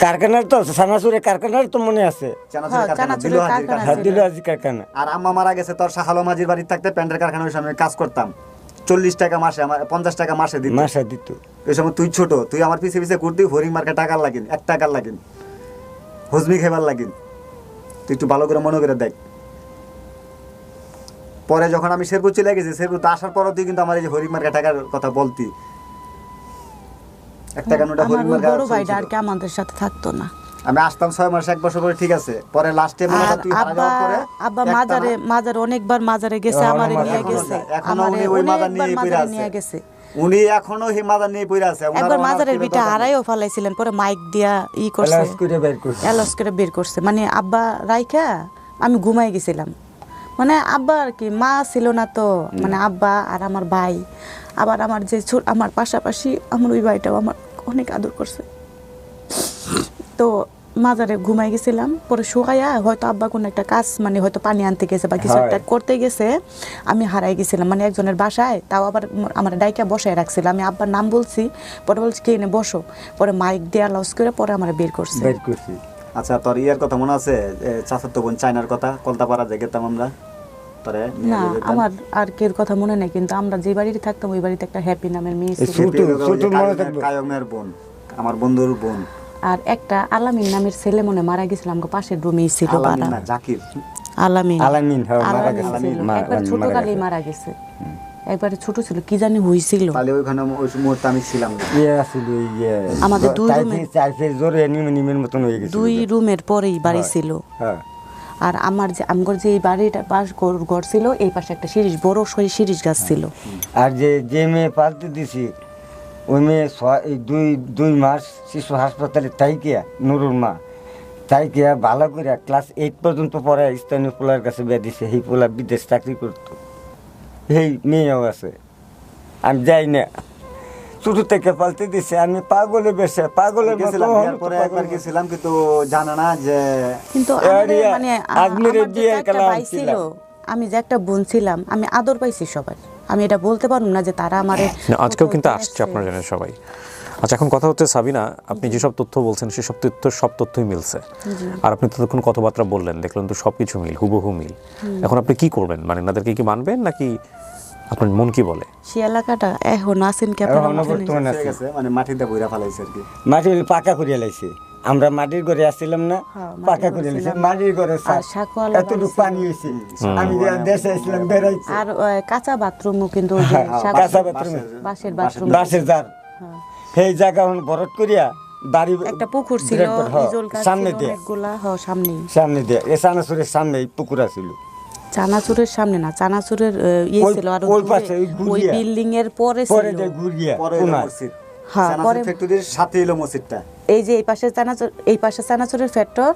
কারখানার তো সানাসুরের কারখানার তো মনে আছে, চানাচুরের হ্যাঁ, কারখানা, চানাচুরের দিলো হাজির কারখানা কারখানা। হাত দিল আজি কারখানা। আর আম্মা মারা গেছে তোর শাহালম হাজির বাড়িতে থাকতে প্যান্টের কারখানার সামনে কাজ করতাম, 40 টাকা মাসে, আমার 50 টাকা মাসে দিত। মাসে দিত। ওই সময় তুই ছোট, তুই আমার পিছে পিছে ঘুরতি, হরিং মার্কা টাকার লাগিন, 1 টাকার লাগিন, হজমি খেবার লাগিন। তুই একটু ভালো করে মনে করে দেখ। পরে যখন আমি শেরপুর চলে গেছি, শেরপুর তো আসার পরও তুই কিন্তু আমার এই যে হরিং মার্কা টাকার কথা বলতি। 1 টাকা নোটা আমার হরিং ওই মার্কা বড় ভাইটা চলছিল। আর কি আমাদের সাথে থাকতো না। আমি আসতাম 6 মাস 1 বছর পরে, ঠিক আছে। পরে লাস্টে মনে আর হয় তুই হারা যাওয়ার পরে আব্বা একটানা- মাজারে অনেকবার মাজারে গেছে, আমারে নিয়ে এখনো গেছে, যায়, এখনো আমারে উনি ওই মাজার অনেকবার নিয়ে পইরা মাজারে আছে। নিয়ে গেছে। উনি এখনো হি মাজার নিয়ে পইরা আছে। ওনার একবার ওনার মাজারের ফিরে বিটা দরকার নেই। হারাইও ফেলাইছিলেন, পরে মাইক দিয়া করছে, এলাচ করে বের করছে। এলস করে বের করছে। মানে আব্বা রাইখা আমি ঘুমাই গেছিলাম। মানে আব্বা আর কি মা ছিল না তো, মানে আব্বা আর আমার ভাই, আবার আমার যে আমার পাশাপাশি আমার ওই ভাইটাও আমার অনেক আদর করছে। তো মাজারে ঘুমাই গেছিলাম, পরে শুকাইয়া হয়তো আব্বা কোনো একটা কাজ, মানে হয়তো পানি আনতে গেছে বা কিছু একটা করতে গেছে, আমি হারাই গেছিলাম। মানে একজনের বাসায়, তাও আবার আমার ডাইকা বসায় রাখছিল। আমি আব্বার নাম বলছি, পরে বলছি কে এনে বসো, পরে মাইক দিয়ে লস করে পরে আমার বের করছে। বের করছি। আচ্ছা, তোর ইয়ার কথা মনে আছে? চাচাতো বোন চায়নার কথা, কলতাপাড়া যে গেতাম আমরা, তোরে নিয়ে না, যেতাম। আমার আর কের কথা মনে নেই, কিন্তু আমরা যে বাড়িতে থাকতাম ওই বাড়িতে একটা হ্যাপি নামের মেয়ে ছিল। ছোট ছোট মনে থাকবে। কায়মের বোন, আমার বন্ধুর বোন। আর একটা আলামিন নামের ছেলে মনে মারা গেছিল, আমাকে পাশের রুমেই ছিল। আলামিন পাড়া না, জাকির। আলামিন আলামিন, হ্যাঁ, মারা আলামিন গেছে। ছিল। একবার ছোট কালেই মারা গেছে, একবারে ছোট ছিল, কি জানি হইছিল। তাহলে ওইখানে ওই মুহূর্তে আমি ছিলাম না। ইয়ে আছিল, ইয়ে আমাদের দুই রুমে- চাইফের জোরে নিমের মতন হয়ে গেছে। 2 রুমের পরেই বাড়ি ছিল। হ্যাঁ। আর আমগর যে এই বাড়িটা পাশ ঘর ছিল, এই পাশে একটা শিরিষ, বড় শিরিষ গাছ ছিল। আর যে মেয়ে পালতে দিছি, ওই মেয়ে দুই মাস শিশু হাসপাতালে তাইকিয়া, নুরুর মা তাইকিয়া ভালো করে ক্লাস 8 পর্যন্ত পরে স্থানীয় পোলার কাছে বিয়ে দিছে। সেই পোলা বিদেশ চাকরি করতো, সেই মেয়েও আছে। আমি যাই না, ছোট থেকে পালতে দিছে। আমি পাগলের বেশে, পাগলের মতো গেছিলাম, হলো বিয়ার তো পরে পাগলের একবার মতো। গেছিলাম, কিন্তু জানা না যে কিন্তু এরিয়া, আমাদের মানে আজমিরের আমার যে বিয়ে একটা কালাম ভাই ছিল, ছিলাম। আমি যে একটা বোন ছিলাম, আমি আদর পাইছি সবার। আমি এটা বলতে পারবো না যে তারা আমারে না, আজকেও কিন্তু আসছে, আপনারা জানেন সবাই। আচ্ছা, এখন কথা হচ্ছে সাবিনা, আপনি যেসব তথ্য বলছেন সেসব সব তথ্যই মিলছে। আর আপনি ততক্ষণ কথাবার্তা বললেন, দেখলেন তো সব কিছু মিল, হুবহু মিল। এখন আপনি কি করবেন? মানে এনাদেরকে কি মানবেন, নাকি আপনার মন কি বলে? সে এলাকাটা এখন আছেন কি আপনারা? এখনো বর্তমানে হয়ে আছে। গেছে, মানে মাটিতে বইরা ফেলাইছে আর কি। মাটি পাকা করিয়া লাইছে। আমরা মাটির ঘরে আসছিলাম না, হ্যাঁ, পাকা মাটির করে ঘরে লাইছে। ছিলাম। মাটির ঘরে আর শাকওয়ালা এতটুকু বাড়ি পানি হয়েছে। আমি যে দেশে আসছিলাম বেড়াইছি। আর কাঁচা বাথরুমও কিন্তু ওই যে শাক- কাঁচা বাথরুমে বাঁশের বাথরুম, বাসের জার, সেই জায়গা এখন বরট করিয়া বাড়ি একটা পুকুর ছিল, বিরাট বড়, হ্যাঁ, ইজল গাছ সামনে ছিল দিয়ে, অনেকগুলা, সামনেই। সামনে দিয়ে এ চানাচুরের সামনে এই পুকুর ছিল। চানাচুরের সামনে না, চানাচুরের ওই- ছিল, আর ওই পাশে, ওই ওই ঘুরিয়া। বিল্ডিং এর পরে পরে ছিল। যে ঘুরিয়া পরে হলো কোনায়। মসজিদ, হ্যাঁ, চানাচুর পরে- ফ্যাক্টরির সাথে হলো মসজিদটা। এই যে এই পাশে চানাচুর, এই পাশে চানাচুরের ফ্যাক্টর,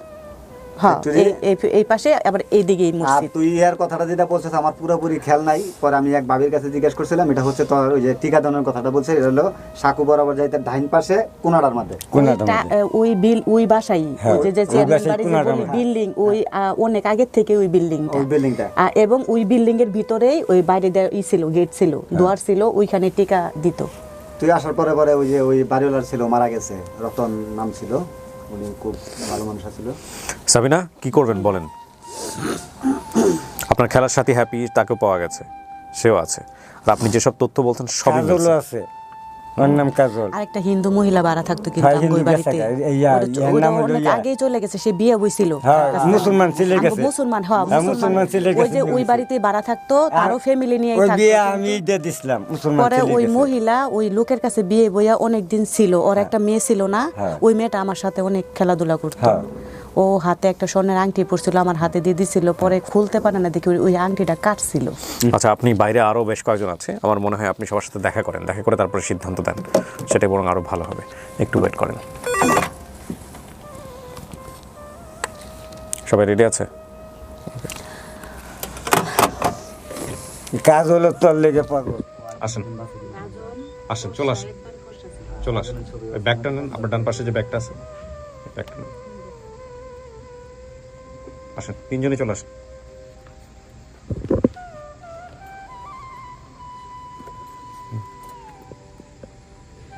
হ্যাঁ, Factory- এই পাশে আবার এইদিকে আর মসজিদ। তুই ইয়ার কথাটা যেটা বলছিস আমার পুরোপুরি খেয়াল নাই। পরে আমি এক ভাবির কাছে জিজ্ঞেস করছিলাম, এটা হচ্ছে তোর ওই যে টিকাদানের কথাটা বলছে, এটা হলো সাকু বরাবর যাইতে ডাইন পাশে কোনাডার মধ্যে। কোনাটা ওই বাসাই, হ্যাঁ, ওই যে ওই চেয়ারম্যান বাসায় বাড়ি যে কোনাটার বলি, মধ্যে। বিল্ডিং, ওই অনেক আগের থেকে ওই বিল্ডিংটা, ওই বিল্ডিংটা এবং ওই বিল্ডিং এর ভিতরেই ওই বাইরে ছিল, গেট ছিল, দুয়ার ছিল, ওইখানে টিকা দিত। তুই আসার পরে পরে ওই যে ওই বাড়িওয়ালার ছিল, মারা গেছে, রতন নাম ছিল, উনি খুব ভালো মানুষ ছিল। সাবিনা, কি করবেন বলেন? আপনার খেলার সাথী হ্যাপি, তাকেও পাওয়া গেছে, সেও আছে। আর আপনি যেসব তথ্য বলছেন সবই কাজলও মিলছে। আছে, ওর নাম কাজল। আর একটা হিন্দু মহিলা ভাড়া থাকতো কিন্তু হ্যাঁ, ওই হিন্দু বাড়িতে, গেছে, ইয়া, ওটা- ইয়ার ওটা নাম হলো অনেক ইয়া। আগেই চলে গেছে, সে বিয়ে বইছিল। হ্যাঁ, মুসলমান ছেলে আঙ্গ গেছে। মুসলমান, হ্যাঁ, হ্যাঁ, মুসলমান মুসলমান ছেলে ওই গেছে যে বিয়ে ওই হয়েছে। বাড়িতে ভাড়া থাকতো, তারও ফ্যামিলি নিয়েই ওই থাকতো। বিয়ে কিন্তু আমি দিয়ে দিছিলাম, মুসলমান পরে ছেলে ওই গেছে। মহিলা ওই লোকের কাছে বিয়ে বইয়া অনেক দিন ছিল, ওর একটা মেয়ে ছিল না, হ্যাঁ। ওই মেয়েটা আমার সাথে অনেক খেলাধুলা করতো। হ্যাঁ। ও হাতে একটা স্বর্ণের আংটি পরছিল, আমার হাতে দিয়ে দিছিল, পরে খুলতে পারে না দেখি ওই আংটিটা কাটছিল। আচ্ছা, আপনি বাইরে আরও বেশ কয়েকজন আছে, আমার মনে হয় আপনি সবার সাথে দেখা করেন, দেখা করে তারপরে সিদ্ধান্ত দেন, সেটাই বরং আরও ভালো হবে। একটু ওয়েট করেন। সবাই রেডি আছে? কাজ হলো তোর লেগে পাগল। আসেন, আসেন, চলে আসেন, চলে আসেন। ওই ব্যাগটা নেন, আপনার ডান পাশে যে ব্যাগটা আছে, ওই ব্যাগটা নেন। আসেন, তিনজনই চলে আসেন।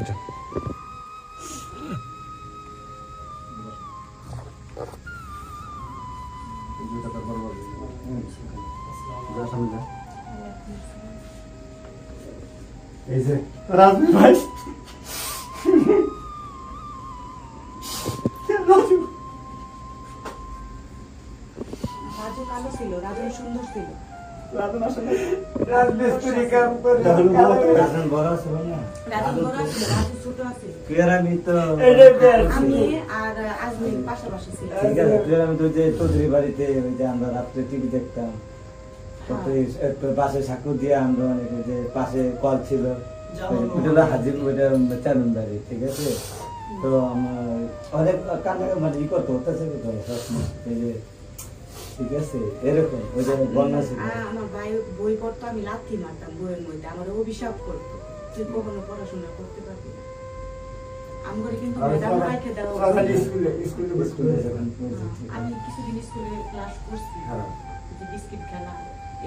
যান। এই যে রাজু ভাই রাজু রাজু কালো ছিল, রাজু সুন্দর ছিল। রাজু আসলে রাজমিস্ত্রি কাম করে রাজু বড় আছে না রাজু বড় ছিল, রাজু ছোট আছে। তুই আর আমি তো আমি আর আজমির পাশাপাশি ছিল। ঠিক আছে তুই আর আমি তো যে চৌধুরী বাড়িতে ওই যে আমরা রাত্রে টিভি দেখতাম তারপরে একটু পাশে সাঁকু দিয়ে আমরা অনেক ওই যে পাশে কল ছিল ওটা হলো হাজির ওইটা চারুনবাড়ি ঠিক আছে তো আমার অনেক কান্না মানে ই করতে হতেছে সবসময় এই যে ঠিক আছে এরকম ওই যে বন্যা ছিল আমার ভাই বই পড়তো, আমি লাথি মারতাম বইয়ের মধ্যে, আমার অভিশাপ করতো, তুই কখনো পড়াশোনা করতে পারবি না। আমার কিন্তু ম্যাডাম রাখে দেওয়া স্কুলে যখন পড়েছি, আমি কিছুদিন স্কুলে ক্লাস করছি, হ্যাঁ। যে বিস্কিট খেলা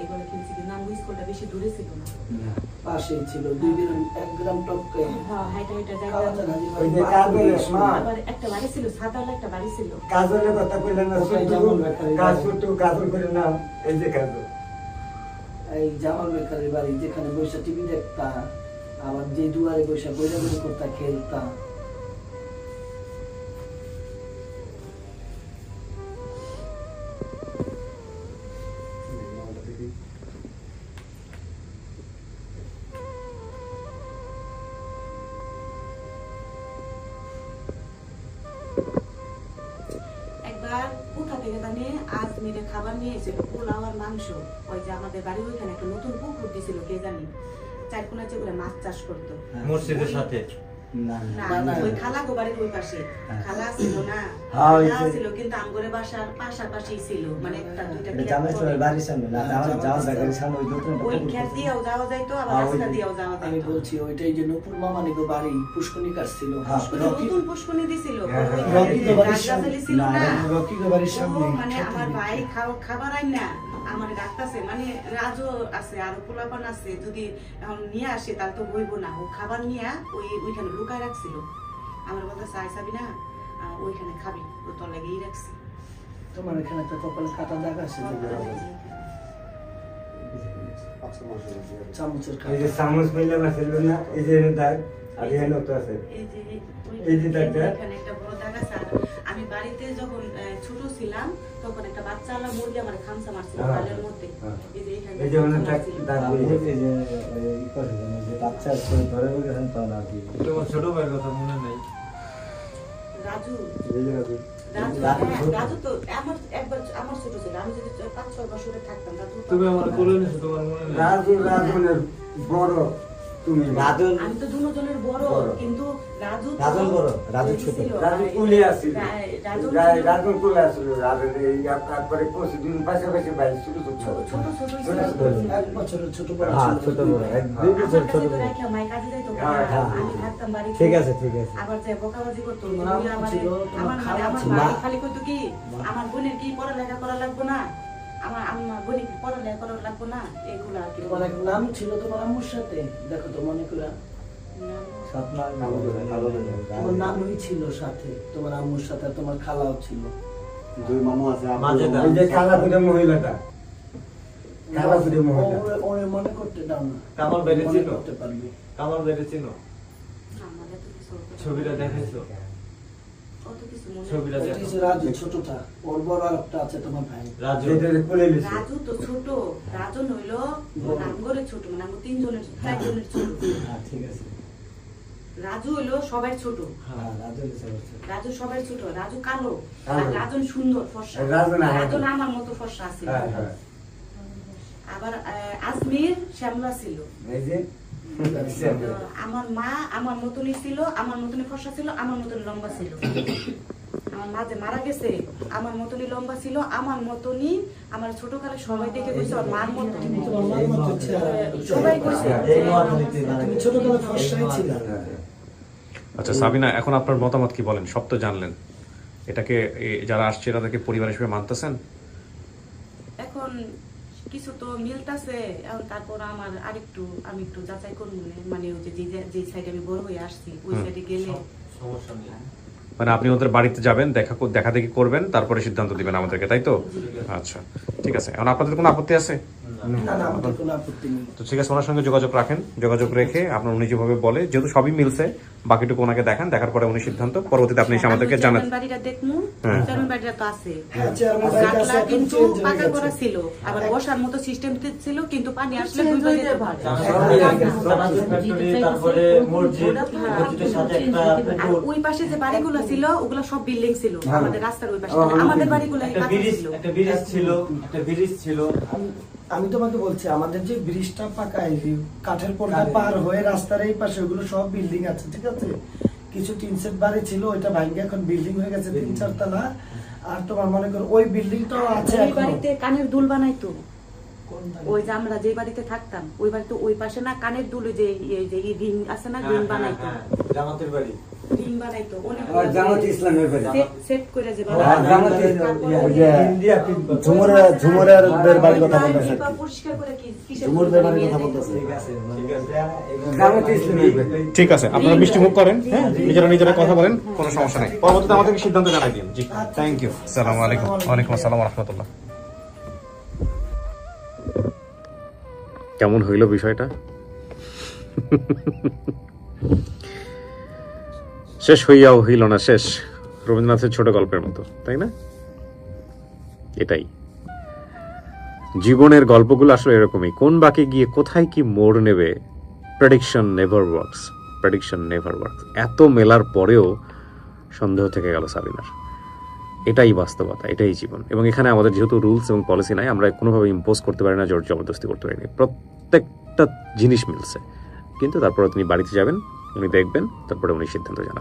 এগুলো খেলছি, কিন্তু আমার স্কুলটা বেশি দূরে ছিল না। না। পাশেই ছিল 2 গ্রাম 1 গ্রাম টপকে হ্যাঁ, হাইটা হাইটা খাওয়া যাইতাম। যায় না, ওই যে কাজলের মা আবার একটা বাড়ি ছিল, সাদাওয়ালা একটা বাড়ি ছিল। কাজলের কথা কইলেন না ওটাই শুধু যেমন বেকারি কাজ বাড়ি। শুধু কাজল করে না এই যে কাজল এই জামাল বেকারের বাড়ি যেখানে বসে টিভি দেখতা, আবার যে দুয়ারে বসে বইরাবুরি করতা, খেলতা। একবার কোথা থেকে জানি আজমিরে খাবার নিয়ে এসেছিল, পোলাও আর মাংস। ওই যে আমাদের বাড়ির ওইখানে একটা নতুন পুকুর দিছিল, কে জানি চারকোনা চেয়ে মাছ চাষ করতো। মসজিদের সাথে না না, ওই খালা গো বাড়ির ওই পাশে খালা ছিল না, হ্যাঁ, ওই খালা যে- ছিল, কিন্তু আমগরে বাসার পাশাপাশি ছিল, মানে একটা দুইটা এটা ক্ষেত জামাই পরে। চলে বাড়ির সামনে না আমার যাওয়ার জায়গার সামনে ওই দোকানটা ওই ক্ষেত দিয়েও যাওয়া যাইতো, আবার হ্যাঁ, ওই রাস্তা যে- দিয়েও যাওয়া আমি যাইতো। বলছি ওইটাই যে নূপুর মামানিগো বাড়ি পুষ্করণী কাজ ছিল। হ্যাঁ, নতুন পুষ্করণী দিছিল, হ্যাঁ, হ্যাঁ। ওইখানে রকি তো বাড়ির গাছগাছালি সামনে ছিল না, না। রকিগো বাড়ির সামনে ও মানে আমার ভাই খাবার আইন না আমার ডাকতেছে, মানে রাজু আছে আর পোলাপান আছে, যদি এখন নিয়ে আসে তাহলে তো বইবো না। ও খাবার নিয়ে ওইখানে লুকায় রাখছিল, আমার কথা চাই চাবি না, ওইখানে খাবি, ও তোর লাগেই রাখছি। তোমার এখানে একটা কপালে কাটা দাগ আছে চামচের এই যে কাটা। চামচ পাইলে না ছিল না এই যে দাগ আর এখানে তো আছে এই যে এই যে দাগটা? এখানে একটা বড় দাগ আছে। আর আমি বাড়িতে যখন ছোট ছিলাম তখন একটা বাচ্চা আলা মুরগি আমার খামসা মারছিল হ্যাঁ, গালের মধ্যে। হ্যাঁ। এই যে এখানে এই যে মানে খামসা দাগ মারছিল। দাগ এই যে এই করে যে বাচ্চা করে ধরে গেছেন তো না কি তোমার ছোট ভাইয়ের কথা মনে নেই? রাজু এই যে রাজু। রাজু রাজু হ্যাঁ, ছোট। রাজু তো একবার আমার ছোট ছিল, আমি যদি 5-6 বছরে থাকতাম রাজু তো- তুমি আমার কোলে নিছো, তোমার মনে নেই? রাজনের বড় তুমি রাজু আমি তো দুজনের বড়, বড়। কিন্তু রাজু তো- রাজু বড়, রাজু ছোট। ছিল। রাজু কুলে আসছিল। রাজু রাজু কুলে আসছিল রাজু এই তারপরে পশু দিন পাশাপাশি ভাই ছোট ছোট ছোট ছোট ছোট ছোট ছোট। 1 বছরের ছোট বড় হ্যাঁ ছিল। ছোট বড় এক দুই বছর আমার ছোট কাছে তো বড় রাখিয়া মায়ের কাজে যাইতো, হ্যাঁ, হ্যাঁ। আমি থাকতাম বাড়িতে। ঠিক আছে ঠিক আছে আবার যে বকাবাজি করতো, তোমার তুমি আম্মু আমারে- ছিল, তোমার আমার মানে খালা আমার ছিল। ভাই খালি কইতো কি, আমার বোনের কি পড়ালেখা করা লাগবে না, আমার বোনের কি পড়ালেখা করা লাগবে না, এগুলো আর কি। তোমার এক নাম ছিল তোমার আম্মুর সাথে, দেখো তো মনে করে স্বপ্নার নাম ভালো তোমার নামই ছিল সাথে, তোমার আম্মুর সাথে আর তোমার খালাও ছিল। দুই মামু আছে মাঝে দাও। এই যে খালাপুরে মহিলাটা খালাপুরে মহিলা ওরে মনে করতে দাও না, কামাল বেড়ে মনে ছিল? করতে পারবি। কামাল বেড়ে চিনো? আমার এত কিছু অত- ছবিটা দেখাইছো? অত কিছু মনে ছবিটা ওটা দেখো। হচ্ছে রাজু ছোটটা, ওর বড় আরেকটা আছে তোমার ভাই। রাজু। যেটা কোলে লিছে রাজু তো ছোট, রাজু নইলো নামগরে ছোট, মানে আমরা 3জনের ছোট। হ্যাঁ ঠিক আছে রাজু হইলো সবাই ছোট, হ্যাঁ রাজু লিছে রাজু সবাই ছোট, রাজু কালো কালো। আর রাজু সুন্দর ফর্সা, রাজু না, রাজু না আমার মতো ফর্সা আছে। হ্যাঁ হ্যাঁ আবার আজমির শ্যামলা ছিল। এই যে তো আমার মা আমার মতনই ছিল, আমার মতনই ফর্সা ছিল, আমার মতনই লম্বা ছিল। আমার মা যে মারা গেছে আমার মতনই লম্বা ছিল, আমার মতনই আমার ছোটকালে সবাই দেখে কইছে ওর মার মতো। তোমার মার মতো ছিল। সবাই কইছে এই নোয়াখালীতে তুমি ছোটবেলা ফর্সাই ছিল। আচ্ছা সাবিনা, এখন আপনার মতামত কি বলেন? সব তো জানলেন, এটাকে যারা আসছে তাদেরকে পরিবার হিসেবে মানতেছেন? এখন কিছু তো মিলতাছে, এখন তারপর আমার আরেকটু আমি একটু যাচাই করবো, মানে ওই যে সাইডে আমি বড় হয়ে আসছি ওই সাইডে গেলে সমস্যা নেই। মানে আপনি ওদের বাড়িতে যাবেন, দেখা দেখি করবেন, তারপরে সিদ্ধান্ত দিবেন আমাদেরকে, তাই তো? আচ্ছা ঠিক আছে, এখন আপনাদের কোনো আপত্তি আছে? না না আমাদের কোনো আপত্তি নেই। তো ঠিক আছে, ওনার সঙ্গে যোগাযোগ রাখেন, যোগাযোগ রেখে আপনার উনি যেভাবে বলে, যেহেতু সবই মিলছে, বাকিটুকু ওনাকে দেখান, দেখার পরে উনি সিদ্ধান্ত, পরবর্তীতে আপনি এসে আমাদেরকে জানান। চেয়ারম্যান বাড়িটা দেখমু, চেয়ারম্যান বাড়িটা তো আছে। হ্যাঁ, চেয়ারম্যান বাড়িটা আছে, গাটলা এখন কিন্তু change হয়ে পাকা গেছে। করা ছিল, আবার বসার মতো সিস্টেম ছিল, কিন্তু পানি আসলে দুই বাড়িতে তারপরে মসজিদ, মসজিদের সাথে একটা আর ওই পাশে যে বাড়িগুলো ছিল ওগুলো সব বিল্ডিং ছিল, আমাদের রাস্তার ওই পাশে। আমাদের বাড়িগুলো একটা কাঁচা ব্রিজ, ছিল। একটা ব্রিজ ছিল, একটা ব্রিজ ছিল। আমি তোমাকে বলছি আমাদের যে ব্রিজটা পাকা, এই যে কাঠের পর্দা পার হয়ে রাস্তার এই পাশে ওগুলো সব বিল্ডিং আছে, ঠিক আছে। কিছু টিন সেট বাড়ি ছিল, ওইটা ভাঙে এখন বিল্ডিং হয়ে গেছে 3-4 তলা। আর তোমার মনে করো ওই বিল্ডিংটাও আছে ওই এখনো। বাড়িতে কানের দুল বানাইতো, ওই যে আমরা যে বাড়িতে থাকতাম ওই বাড়িতে ওই পাশে না কানের দুল, ওই যে এই যে রিং আছে না, রিং বানাইতো, জামাতের বাড়ি। রিং বানাইতো অনেক আর জামাত ইসলামের বাড়ি। সেট করে যে আর জামাত ওই যে ঝুমুরের বাড়ির কথা বলতেছে। পরিষ্কার করে কি কিসের ঝুমুরের বাড়ির কথা বলতেছে। জামাত ইসলামের বাড়ি। ঠিক আছে, আপনারা মিষ্টি মুখ করেন, হ্যাঁ, নিজেরা কথা বলেন, কোনো সমস্যা নেই। পরবর্তীতে আমাদেরকে সিদ্ধান্ত জানাই দিন। জি, থ্যাংক ইউ। আসসালামু আলাইকুম। ওয়ালাইকুম আসসালাম ওয়া রাহমাতুল্লাহ। কেমন হইল বিষয়টা? শেষ হইয়াও হইল না শেষ, রবীন্দ্রনাথের ছোট গল্পের মতো, তাই না? এটাই জীবনের গল্পগুলো আসলে এরকমই, কোন বাঁকে গিয়ে কোথায় কি মোড় নেবে, prediction never works, prediction never works. এত মেলার পরেও সন্দেহ থেকে গেল সাবিনার। এটাই বাস্তবতা, এটাই জীবন। এবং এখানে আমাদের যেহেতু রুলস এবং পলিসি নাই, আমরা কোনোভাবে ইম্পোজ করতে পারি না, জোর জবরদস্তি করতে পারি না। প্রত্যেকটা জিনিস মিলছে, কিন্তু তারপরে তিনি বাড়িতে যাবেন, উনি দেখবেন, তারপরে উনি সিদ্ধান্ত জানাবেন।